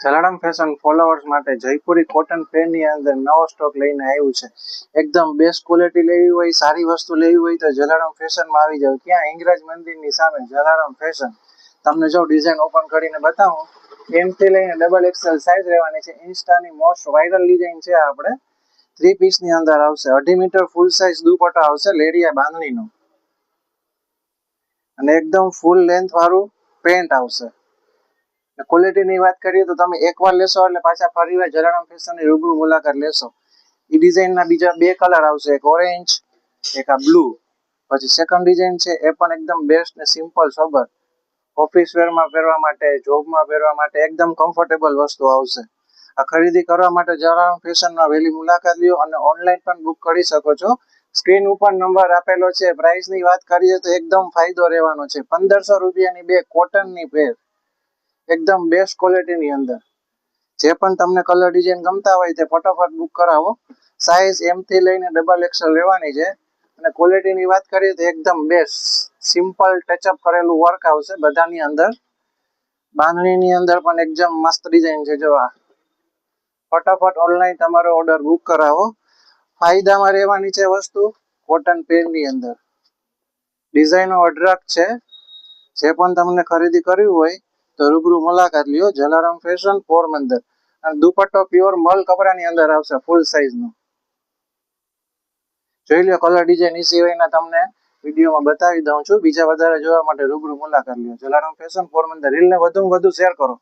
Jalaram fashion followers માટે Jaipuri cotton પેનની અંદર નવો સ્ટોક લઈને આવ્યું છે. એકદમ બેસ્ટ ક્વોલિટી લેવી હોય, સારી વસ્તુ લેવી હોય તો જલારામ ફેશનમાં આવી જાવ. ત્યાં ઇંગરાજ મંદિરની સામે જલારામ ફેશન. તમને જો ડિઝાઇન ઓપન કરીને બતાવું, એમથી લઈને ડબલ એક્સેલ સાઇઝ રહેવાની છે. ઇન્સ્ટાની મોસ્ટ વાયરલ ડિઝાઇન છે. આપણે 3 પીસની અંદર આવશે. 2.5 મીટર ફૂલ સાઇઝ દુપટ્ટો આવશે લેરિયા બાંધણીનો, અને એકદમ ફૂલ લેન્થ વાળું પેન્ટ આવશે. ક્વોલિટીની વાત કરીએ તો તમે એકવાર લેશો એટલે પાછા ફરીવાર જલારામ ફેશનની રૂબરૂ મુલાકાત લેશો. એ ડિઝાઇનના બીજા 2 કલર આવશે, એક ઓરેન્જ, એક આ બ્લુ. પછી સેકન્ડ ડિઝાઇન છે એ પણ એકદમ બેસ્ટ ને સિમ્પલ સોબર, ઓફિસ વેરમાં પહેરવા માટે, જોબમાં પહેરવા માટે એકદમ કમ્ફર્ટેબલ વસ્તુ આવશે. આ ખરીદી કરવા માટે જલારામ ફેશનમાં વહેલી મુલાકાત લ્યો અને ઓનલાઈન પણ બુક કરી શકો છો. સ્ક્રીન ઉપર નંબર આપેલો છે. પ્રાઇસની વાત કરીએ તો એકદમ ફાયદો રહેવાનો છે. 1500 રૂપિયાની 2 કોટનની પેર, એકદમ બેસ્ટ ક્વોલિટીની અંદર. જે પણ તમને કલર ડિઝાઇન ગમતા હોય તે ફટાફટ બુક કરાવો. સાઇઝ એમ થી લઈને ડબલ એક્સેલ લેવાની છે. અને ક્વોલિટીની વાત કરીએ તો એકદમ બેસ્ટ સિમ્પલ ટચઅપ કરેલું વર્ક આવશે બધાની અંદર. બાંધણીની અંદર પણ એકદમ મસ્ત ડિઝાઇન છે. જો આ ફટાફટ ઓનલાઈન તમારો ઓર્ડર બુક કરાવો. ફાયદામાં રહેવાની છે વસ્તુ કોટન પેનની અંદર. ડિઝાઇનો અઢળક છે. જે પણ તમને ખરીદી કરવી હોય તો રૂબરૂ મુલાકાત લ્યો. જલારામ ફેશન, પોરબંદર. અને દુપટ્ટો પ્યોર મલ કપડાની અંદર આવશે, ફૂલ સાઇઝનો. જોઈ લો કલર ડિઝાઇન એ સિવાયના તમને વિડીયોમાં બતાવી દઉં છું. બીજા વધારે જોવા માટે રૂબરૂ મુલાકાત લ્યો. જલારામ ફેશન, પોરબંદર. રીલને વધુમાં વધુ શેર કરો.